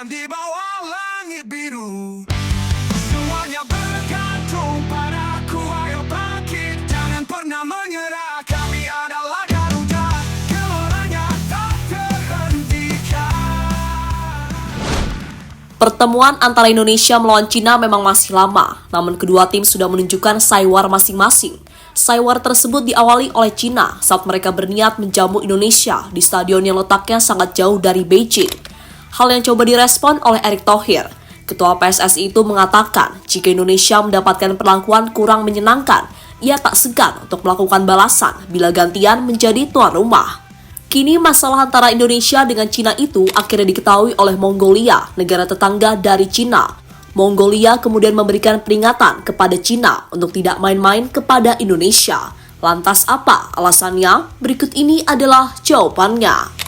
Tenggelam di bawah langit biru. Semuanya bergantung padaku. Ayo bangkit, jangan pernah menyerah. Kami adalah Garuda, geloranya tak terhentikan. Pertemuan antara Indonesia melawan Cina memang masih lama, namun kedua tim sudah menunjukkan saiwar masing-masing. Saiwar tersebut diawali oleh Cina saat mereka berniat menjamu Indonesia di stadion yang letaknya sangat jauh dari Beijing. Hal yang coba direspon oleh Erick Thohir. Ketua PSSI itu mengatakan jika Indonesia mendapatkan perlakuan kurang menyenangkan, ia tak segan untuk melakukan balasan bila gantian menjadi tuan rumah. Kini masalah antara Indonesia dengan Cina itu akhirnya diketahui oleh Mongolia, negara tetangga dari Cina. Mongolia kemudian memberikan peringatan kepada Cina untuk tidak main-main kepada Indonesia. Lantas apa alasannya? Berikut ini adalah jawabannya.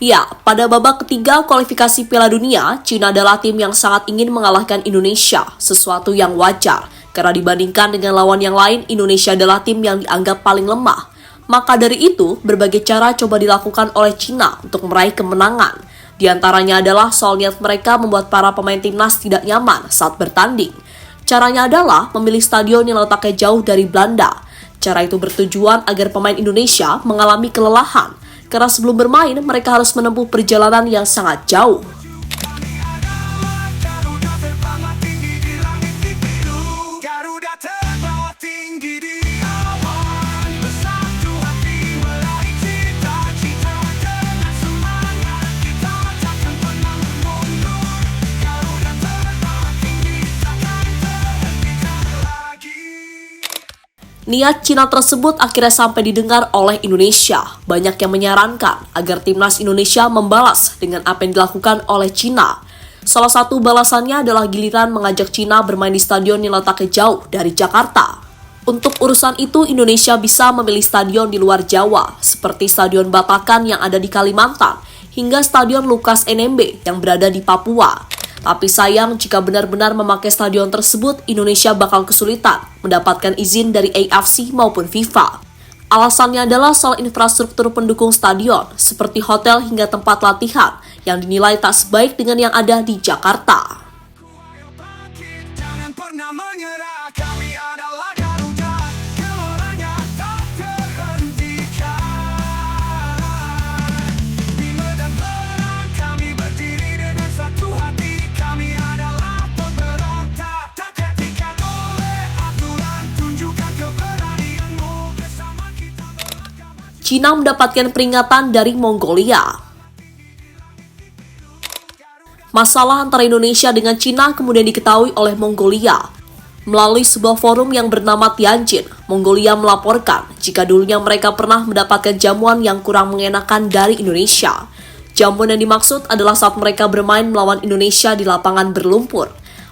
Ya, pada babak ketiga kualifikasi Piala Dunia, Cina adalah tim yang sangat ingin mengalahkan Indonesia, sesuatu yang wajar. Karena dibandingkan dengan lawan yang lain, Indonesia adalah tim yang dianggap paling lemah. Maka dari itu, berbagai cara coba dilakukan oleh Cina untuk meraih kemenangan. Di antaranya adalah soal niat mereka membuat para pemain timnas tidak nyaman saat bertanding. Caranya adalah memilih stadion yang letaknya jauh dari Belanda. Cara itu bertujuan agar pemain Indonesia mengalami kelelahan. Karena sebelum bermain, mereka harus menempuh perjalanan yang sangat jauh. Kami adalah Garuda terbang tinggi di langit biru. Garuda terbawa tinggi di awan. Bersatu hati meraih cita-cita. Dengan semangat kita takkan pernah mundur. Garuda terbawa tinggi takkan terhentikan lagi. Niat Cina tersebut akhirnya sampai didengar oleh Indonesia. Banyak yang menyarankan agar timnas Indonesia membalas dengan apa yang dilakukan oleh Cina. Salah satu balasannya adalah giliran mengajak Cina bermain di stadion yang letaknya jauh dari Jakarta. Untuk urusan itu, Indonesia bisa memilih stadion di luar Jawa, seperti Stadion Batakan yang ada di Kalimantan, hingga Stadion Lukas NMB yang berada di Papua. Tapi sayang, jika benar-benar memakai stadion tersebut, Indonesia bakal kesulitan mendapatkan izin dari AFC maupun FIFA. Alasannya adalah soal infrastruktur pendukung stadion, seperti hotel hingga tempat latihan, yang dinilai tak sebaik dengan yang ada di Jakarta. Ayo bangkit, jangan pernah menyerah. Kami adalah Garuda, geloranya tak terhentikan. Di medan perang kami berdiri dengan satu hati. Kami adalah pemberontak, tak terhentikan oleh aturan. Tunjukkan keberanianmu bersama kita melangkah maju. Cina mendapatkan peringatan dari Mongolia. Masalah antara Indonesia dengan Cina kemudian diketahui oleh Mongolia. Melalui sebuah forum yang bernama Tianjin, Mongolia melaporkan jika dulunya mereka pernah mendapatkan jamuan yang kurang mengenakan dari Indonesia. Jamuan yang dimaksud adalah saat mereka bermain melawan Indonesia di lapangan berlumpur.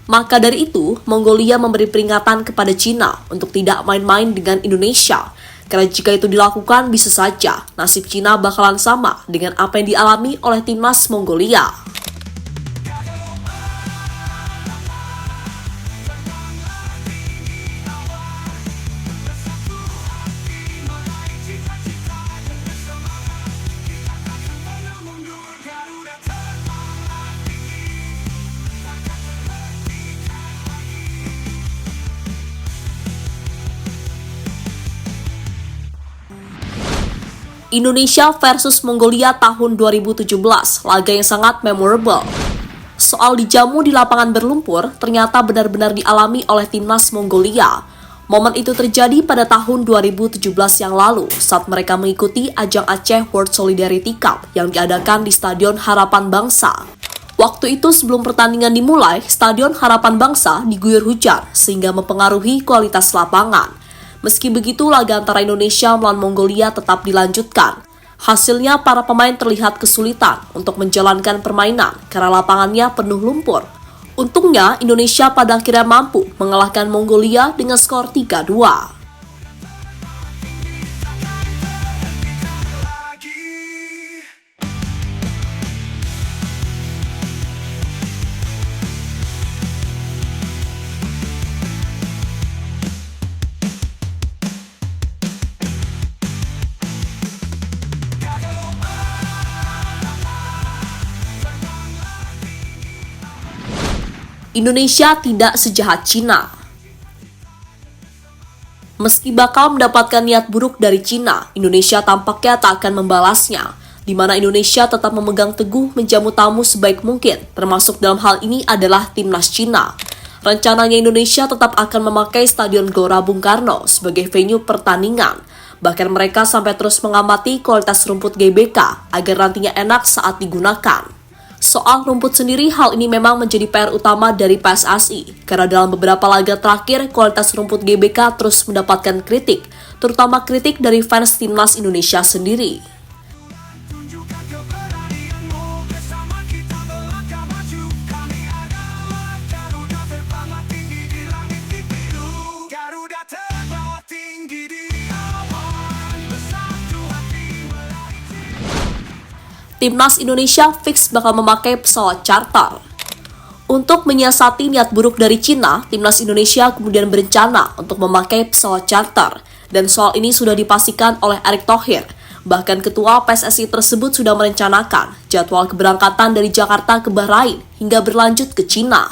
Maka dari itu, Mongolia memberi peringatan kepada Cina untuk tidak main-main dengan Indonesia. Karena jika itu dilakukan, bisa saja nasib Cina bakalan sama dengan apa yang dialami oleh timnas Mongolia. Indonesia versus Mongolia tahun 2017, laga yang sangat memorable. Soal dijamu di lapangan berlumpur ternyata benar-benar dialami oleh timnas Mongolia. Momen itu terjadi pada tahun 2017 yang lalu saat mereka mengikuti ajang Aceh World Solidarity Cup yang diadakan di Stadion Harapan Bangsa. Waktu itu sebelum pertandingan dimulai, Stadion Harapan Bangsa diguyur hujan sehingga mempengaruhi kualitas lapangan. Meski begitu, laga antara Indonesia melawan Mongolia tetap dilanjutkan. Hasilnya, para pemain terlihat kesulitan untuk menjalankan permainan karena lapangannya penuh lumpur. Untungnya, Indonesia pada akhirnya mampu mengalahkan Mongolia dengan skor 3-2. Indonesia tidak sejahat Cina. Meski bakal mendapatkan niat buruk dari Cina, Indonesia tampaknya tak akan membalasnya, di mana Indonesia tetap memegang teguh menjamu tamu sebaik mungkin, termasuk dalam hal ini adalah timnas Cina. Rencananya Indonesia tetap akan memakai Stadion Gelora Bung Karno sebagai venue pertandingan. Bahkan mereka sampai terus mengamati kualitas rumput GBK agar nantinya enak saat digunakan. Soal rumput sendiri, hal ini memang menjadi PR utama dari PSSI, karena dalam beberapa laga terakhir, kualitas rumput GBK terus mendapatkan kritik, terutama kritik dari fans timnas Indonesia sendiri. Tunjukkan keberanianmu, bersama kita melangkah maju. Kami adalah Garuda terbawa tinggi di langit di biru. Garuda terbawa tinggi di awan, bersatu hati meraih. Timnas Indonesia fix bakal memakai pesawat charter. Untuk menyiasati niat buruk dari Cina, Timnas Indonesia kemudian berencana untuk memakai pesawat charter. Dan soal ini sudah dipastikan oleh Erick Thohir. Bahkan ketua PSSI tersebut sudah merencanakan jadwal keberangkatan dari Jakarta ke Bahrain hingga berlanjut ke Cina.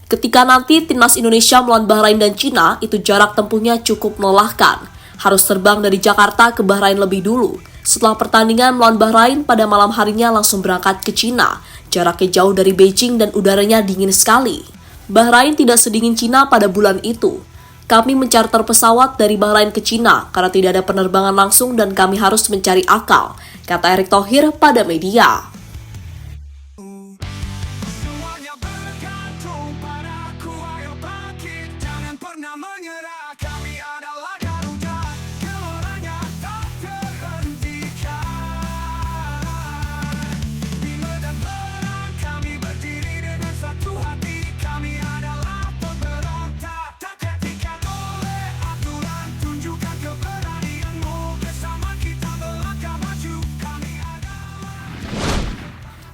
Ketika nanti Timnas Indonesia melawan Bahrain dan Cina, itu jarak tempuhnya cukup melelahkan. Harus terbang dari Jakarta ke Bahrain lebih dulu. Setelah pertandingan melawan Bahrain, pada malam harinya langsung berangkat ke Cina. Jaraknya jauh dari Beijing dan udaranya dingin sekali. Bahrain tidak sedingin Cina pada bulan itu. Kami mencharter pesawat dari Bahrain ke Cina karena tidak ada penerbangan langsung dan kami harus mencari akal, kata Erick Thohir pada media. Semuanya bergantung padaku, ayo bangkit, jangan pernah menyerah. Kami adalah Garuda, geloranya tak terhentikan. Di medan perang kami berdiri dengan satu hati. Kami adalah pemberontak, tak terhentikan oleh aturan. Tunjukkan keberanianmu, bersama kita melangkah maju. Kami adalah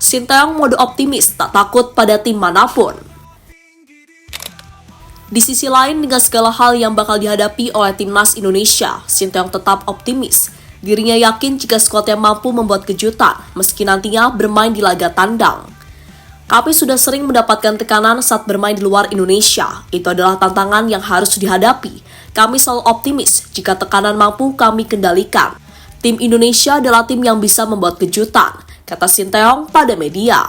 Sinteyong mode optimis, tak takut pada tim manapun. Di sisi lain, dengan segala hal yang bakal dihadapi oleh timnas Indonesia, Sinteyong tetap optimis. Dirinya yakin jika skuadnya mampu membuat kejutan, meski nantinya bermain di laga tandang. Kami sudah sering mendapatkan tekanan saat bermain di luar Indonesia. Itu adalah tantangan yang harus dihadapi. Kami selalu optimis jika tekanan mampu kami kendalikan. Tim Indonesia adalah tim yang bisa membuat kejutan, kata Sinteyong pada media.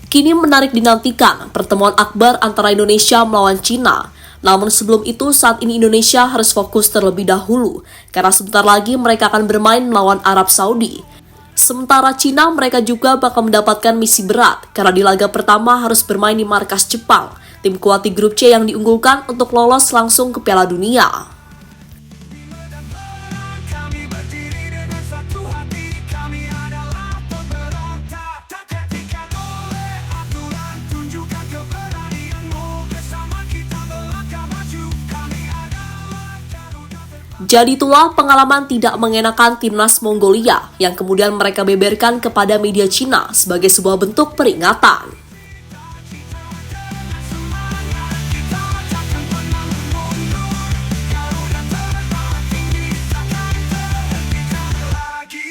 Kini menarik dinantikan pertemuan akbar antara Indonesia melawan Cina. Namun sebelum itu, saat ini Indonesia harus fokus terlebih dahulu, karena sebentar lagi mereka akan bermain melawan Arab Saudi. Sementara Cina, mereka juga bakal mendapatkan misi berat, karena di laga pertama harus bermain di markas Jepang, tim kuat di grup C yang diunggulkan untuk lolos langsung ke Piala Dunia. kami berdiri dengan satu hati. Kami adalah pemberontak, tak terhentikan oleh aturan. Tunjukkan keberanianmu, bersama kita melangkah maju. Kami adalah Garuda. Jadi itulah pengalaman tidak mengenakan timnas Mongolia yang kemudian mereka beberkan kepada media Cina sebagai sebuah bentuk peringatan. Kita takkan pernah mundur. Garuda terbang tinggi, takkan terhentikan lagi.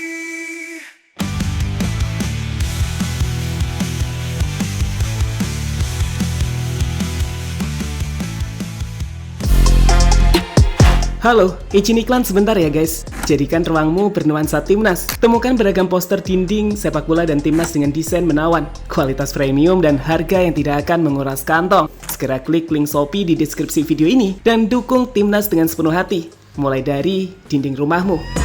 Halo, izin iklan sebentar ya guys. Jadikan ruangmu bernuansa timnas. Temukan beragam poster dinding, sepak bola dan timnas dengan desain menawan, kualitas premium dan harga yang tidak akan menguras kantong. Segera klik link Shopee di deskripsi video ini dan dukung timnas dengan sepenuh hati. Mulai dari dinding rumahmu.